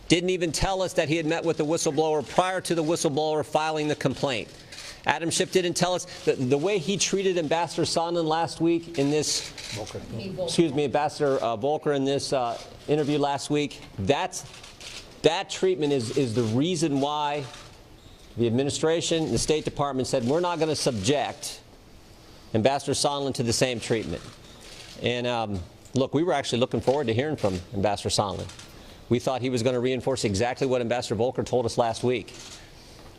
didn't even tell us that he had met with the whistleblower prior to the whistleblower filing the complaint. Adam Schiff didn't tell us the way he treated Ambassador Sondland last week in this, Ambassador Volker in this interview last week. That treatment is the reason why the administration, the State Department said we're not going to subject Ambassador Sondland to the same treatment. And look, we were actually looking forward to hearing from Ambassador Sondland. We thought he was going to reinforce exactly what Ambassador Volker told us last week.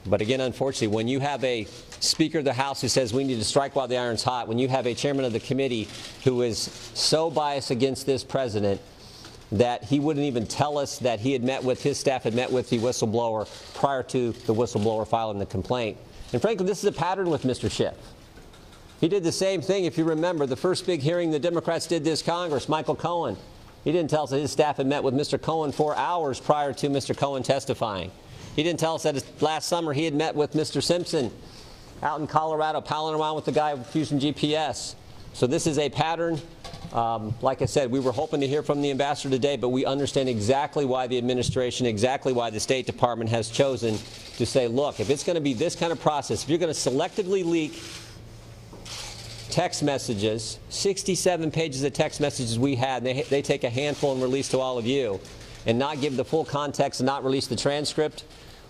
But again, unfortunately, when you have a Speaker of the House who says we need to strike while the iron's hot, when you have a chairman of the committee who is so biased against this president that he wouldn't even tell us that he had met with, his staff had met with the whistleblower prior to the whistleblower filing the complaint. And frankly, this is a pattern with Mr. Schiff. He did the same thing, if you remember, the first big hearing the Democrats did this Congress, Michael Cohen. He didn't tell us that his staff had met with Mr. Cohen for hours prior to Mr. Cohen testifying. He didn't tell us that last summer he had met with Mr. Simpson out in Colorado, palling around with the guy with Fusion GPS. So this is a pattern. Like I said, we were hoping to hear from the ambassador today, but we understand exactly why the administration, exactly why the State Department has chosen to say, look, if it's going to be this kind of process, if you're going to selectively leak text messages, 67 pages of text messages we had, they take a handful and release to all of you, and not give the full context and not release the transcript,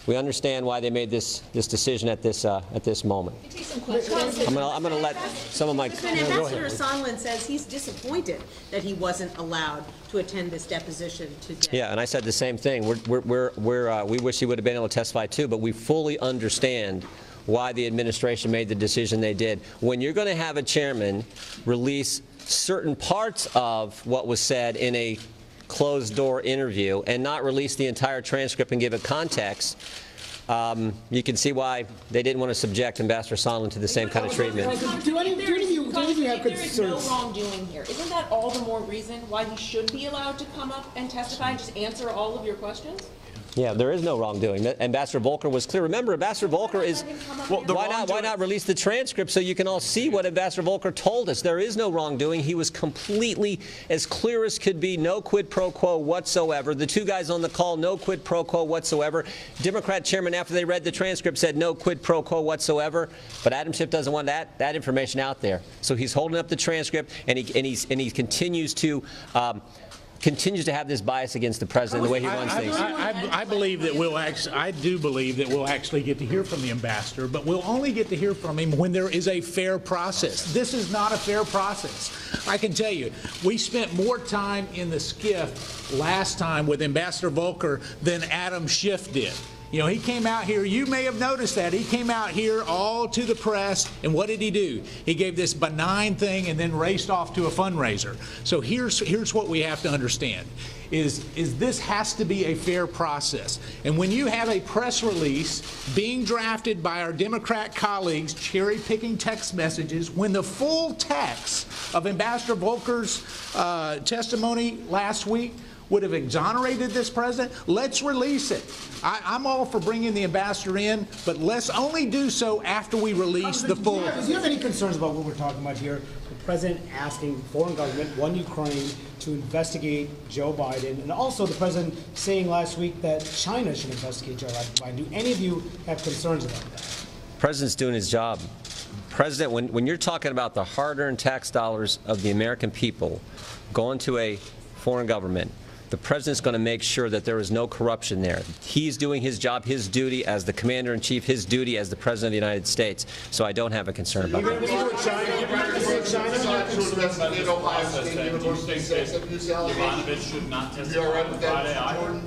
we understand why they made this decision at this moment. I'm going to let some of my. Ambassador Sondland says he's disappointed that he wasn't allowed to attend this deposition today. Yeah, and I said the same thing. We wish he would have been able to testify too, but we fully understand why the administration made the decision they did. When you're going to have a chairman release certain parts of what was said in a closed-door interview and not release the entire transcript and give it context, you can see why they didn't want to subject Ambassador Sondland to the same kind of treatment. Do any of you have there is no concerns? wrongdoing here, isn't that all the more reason why he should be allowed to come up and testify and just answer all of your questions? Yeah, there is no wrongdoing. Ambassador Volker was clear. Remember, Ambassador Volker is. Well, why not release the transcript so you can all see what Ambassador Volker told us? There is no wrongdoing. He was completely as clear as could be. No quid pro quo whatsoever. The two guys on the call, no quid pro quo whatsoever. Democrat chairman, after they read the transcript, said no quid pro quo whatsoever. But Adam Schiff doesn't want that information out there. So he's holding up the transcript, and he continues to. Continues to have this bias against the president, the way he runs things. I believe that I do believe that we'll actually get to hear from the ambassador, but we'll only get to hear from him when there is a fair process. This is not a fair process. I can tell you, we spent more time in the skiff last time with Ambassador Volker than Adam Schiff did. You know, he came out here, you may have noticed that, he came out here all to the press, and what did he do? He gave this benign thing and then raced off to a fundraiser. So here's what we have to understand, is this has to be a fair process. And when you have a press release being drafted by our Democrat colleagues, cherry-picking text messages, when the full text of Ambassador Volker's testimony last week would have exonerated this president, let's release it. I'm all for bringing the ambassador in, but let's only do so after we release the full. Do you have any concerns about what we're talking about here? The president asking foreign government, one Ukraine, to investigate Joe Biden, and also the president saying last week that China should investigate Joe Biden. Do any of you have concerns about that? The president's doing his job. President, when you're talking about the hard-earned tax dollars of the American people going to a foreign government, the president's going to make sure that there is no corruption there. He's doing his job, his duty as the commander-in-chief, his duty as the president of the United States. So I don't have a concern about that. Should not testify on Friday either.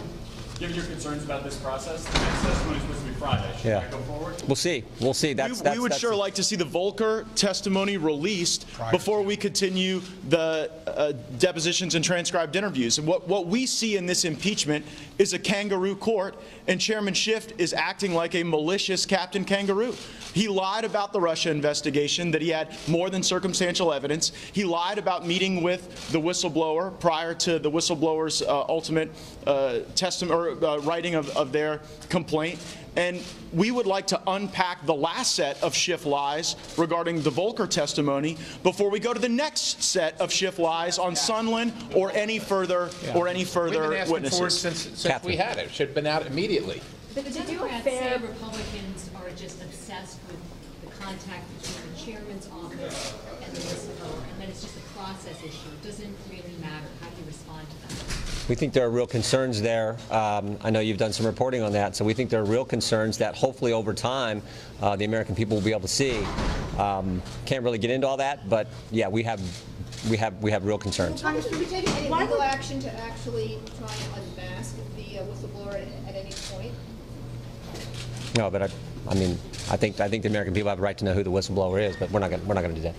Given your concerns about this process, the next testimony is supposed to be Friday. Should that go forward? We'll see. We'll see. We would sure like to see the Volker testimony released before we continue the depositions and transcribed interviews. And what we see in this impeachment is a kangaroo court, and Chairman Schiff is acting like a malicious Captain Kangaroo. He lied about the Russia investigation, that he had more than circumstantial evidence. He lied about meeting with the whistleblower prior to the whistleblower's ultimate testimony or writing of their complaint. And we would like to unpack the last set of Schiff lies regarding the Volker testimony before we go to the next set of Schiff lies on Sondland or any further We've been asking witnesses. for it since we had it. It should have been out immediately. But the Democrats say Republicans are just obsessed with the contact between the chairman's office and the whistleblower, and then it's just a process issue. It doesn't really matter. How do you respond to that? We think there are real concerns there. I know you've done some reporting on that, so we think there are real concerns that hopefully over time the American people will be able to see. Can't really get into all that, but yeah, we have real concerns. Congress, should we take any legal action to actually try and unmask the whistleblower at any point? No, but I mean, I think the American people have a right to know who the whistleblower is, but we're not going to do that.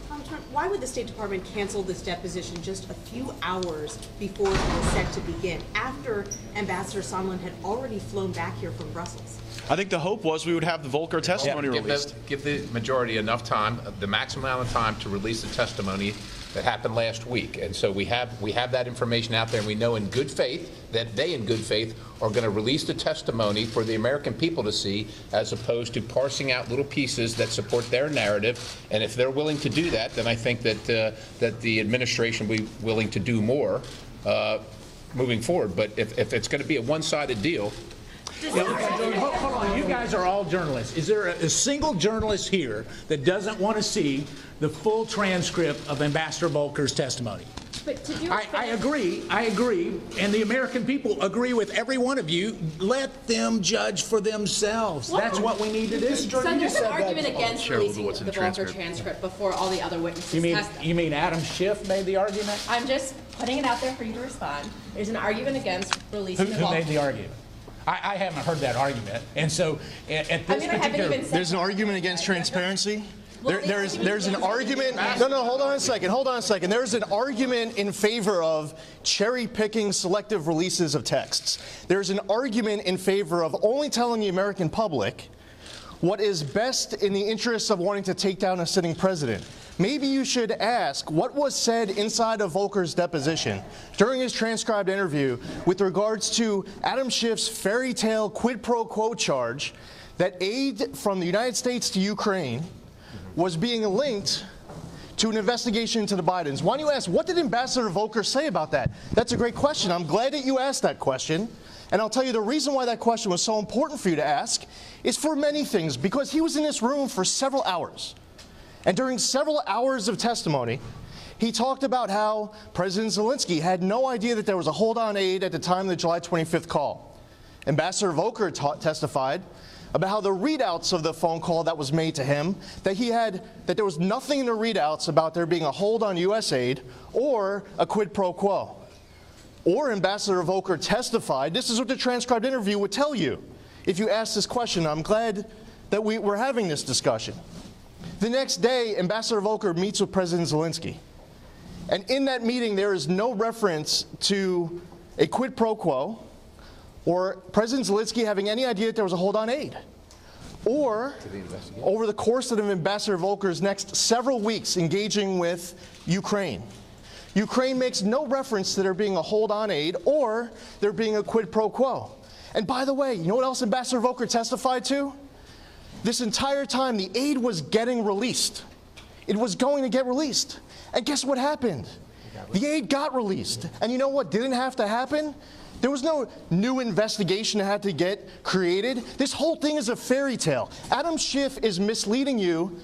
Why would the State Department cancel this deposition just a few hours before it was set to begin, after Ambassador Sondland had already flown back here from Brussels? I think the hope was we would have the Volker testimony released. Give the majority enough time, the maximum amount of time to release the testimony that happened last week. And so we have that information out there, and we know in good faith that they in good faith are going to release the testimony for the American people to see, as opposed to parsing out little pieces that support their narrative. And if they're willing to do that, then I think that that the administration will be willing to do more moving forward. But if it's going to be a one-sided deal, Hold on, you guys are all journalists. Is there a single journalist here that doesn't want to see the full transcript of Ambassador Volker's testimony? But to do I agree, and the American people agree with every one of you. Let them judge for themselves. That's what we need to do. So there's an argument against releasing the Volker transcript before all the other witnesses testify. You mean Adam Schiff made the argument? I'm just putting it out there for you to respond. There's an argument against releasing the Who Volker. made the argument? I haven't heard that argument, and so at this particular... There's an argument against transparency? There's an argument. No, hold on a second. There's an argument in favor of cherry-picking selective releases of texts. There's an argument in favor of only telling the American public what is best in the interests of wanting to take down a sitting president. Maybe you should ask what was said inside of Volker's deposition during his transcribed interview with regards to Adam Schiff's fairy tale quid pro quo charge that aid from the United States to Ukraine was being linked to an investigation into the Bidens. Why don't you ask, what did Ambassador Volker say about that? That's a great question. I'm glad that you asked that question. And I'll tell you the reason why that question was so important for you to ask is for many things, because he was in this room for several hours. And during several hours of testimony, he talked about how President Zelensky had no idea that there was a hold on aid at the time of the July 25th call. Ambassador Volker testified about how the readouts of the phone call that was made to him, that there was nothing in the readouts about there being a hold on U.S. aid or a quid pro quo. Or Ambassador Volker testified, this is what the transcribed interview would tell you if you asked this question. I'm glad that we're having this discussion. The next day, Ambassador Volker meets with President Zelensky. And in that meeting, there is no reference to a quid pro quo or President Zelensky having any idea that there was a hold on aid. Or, over the course of Ambassador Volker's next several weeks engaging with Ukraine, Ukraine makes no reference to there being a hold on aid or there being a quid pro quo. And by the way, you know what else Ambassador Volker testified to? This entire time, the aid was getting released. It was going to get released. And guess what happened? The aid got released. And you know what didn't have to happen? There was no new investigation that had to get created. This whole thing is a fairy tale. Adam Schiff is misleading you,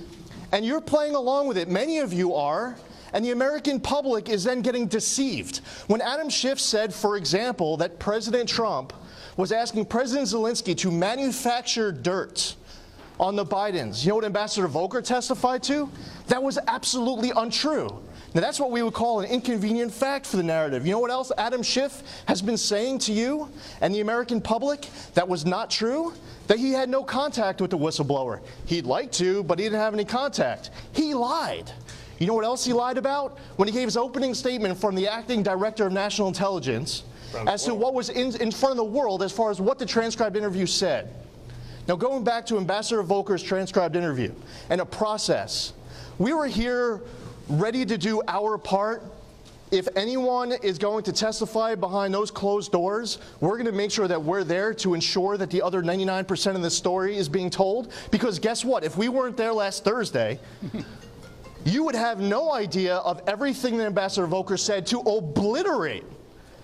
and you're playing along with it. Many of you are. And the American public is then getting deceived. When Adam Schiff said, for example, that President Trump was asking President Zelensky to manufacture dirt on the Bidens, you know what Ambassador Volker testified to? That was absolutely untrue. Now, that's what we would call an inconvenient fact for the narrative. You know what else Adam Schiff has been saying to you and the American public that was not true? That he had no contact with the whistleblower. He'd like to, but he didn't have any contact. He lied. You know what else he lied about? When he gave his opening statement from the acting director of national intelligence as to what was in front of the world as far as what the transcribed interview said. Now, going back to Ambassador Volker's transcribed interview and a process, we were here ready to do our part if anyone is going to testify behind those closed doors, we're going to make sure that we're there to ensure that the other 99% of the story is being told. Because guess what? If we weren't there last Thursday, you would have no idea of everything that Ambassador Volker said to obliterate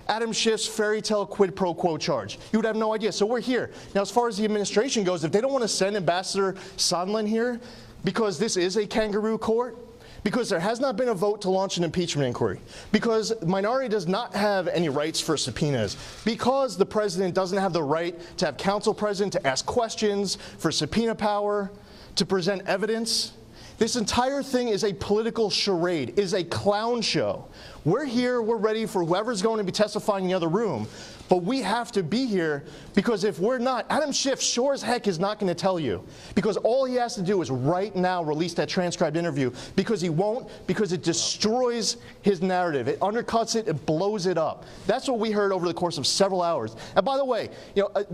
Adam Schiff's fairy tale quid pro quo charge. You would have no idea. So we're here. Now, as far as the administration goes, if they don't want to send Ambassador Sondland here, because this is a kangaroo court, because there has not been a vote to launch an impeachment inquiry, because the minority does not have any rights for subpoenas, because the president doesn't have the right to have counsel present to ask questions, for subpoena power, to present evidence. This entire thing is a political charade, is a clown show. We're here, we're ready for whoever's going to be testifying in the other room, but we have to be here because if we're not, Adam Schiff sure as heck is not going to tell you, because all he has to do is right now release that transcribed interview, because he won't, because it destroys his narrative. It undercuts it, it blows it up. That's what we heard over the course of several hours. And by the way,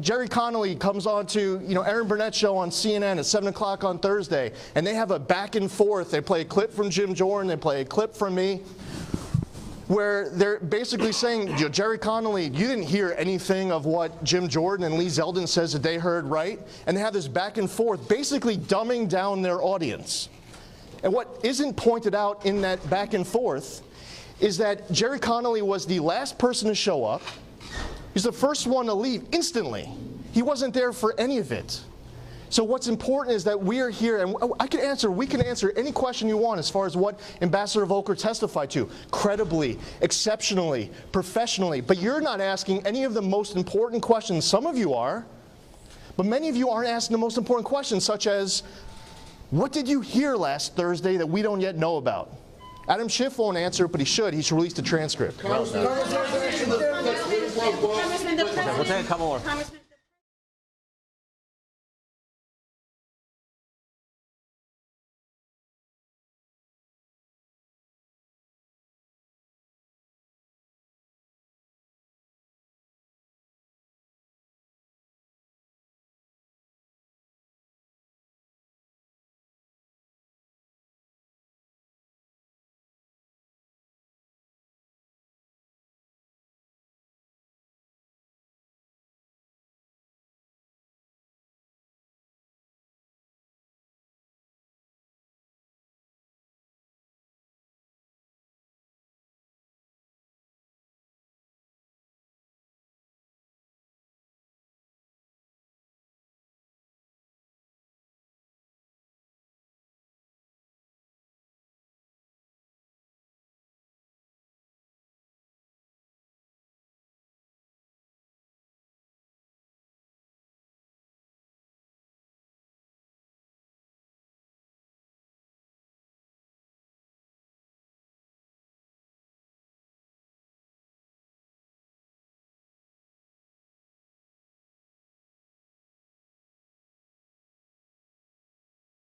Jerry Connolly comes on to, Aaron Burnett's show on CNN at 7 o'clock on Thursday, and they have a back and forth. They play a clip from Jim Jordan, they play a clip from me, where they're basically saying, Jerry Connolly, you didn't hear anything of what Jim Jordan and Lee Zeldin says that they heard, right? And they have this back and forth, basically dumbing down their audience. And what isn't pointed out in that back and forth is that Jerry Connolly was the last person to show up. He's the first one to leave instantly. He wasn't there for any of it. So what's important is that we are here, and we can answer any question you want as far as what Ambassador Volker testified to, credibly, exceptionally, professionally. But you're not asking any of the most important questions. Some of you are, but many of you aren't asking the most important questions, such as, what did you hear last Thursday that we don't yet know about? Adam Schiff won't answer, but he should. He should release the transcript. Congressman, the We'll take a couple more. Congressman.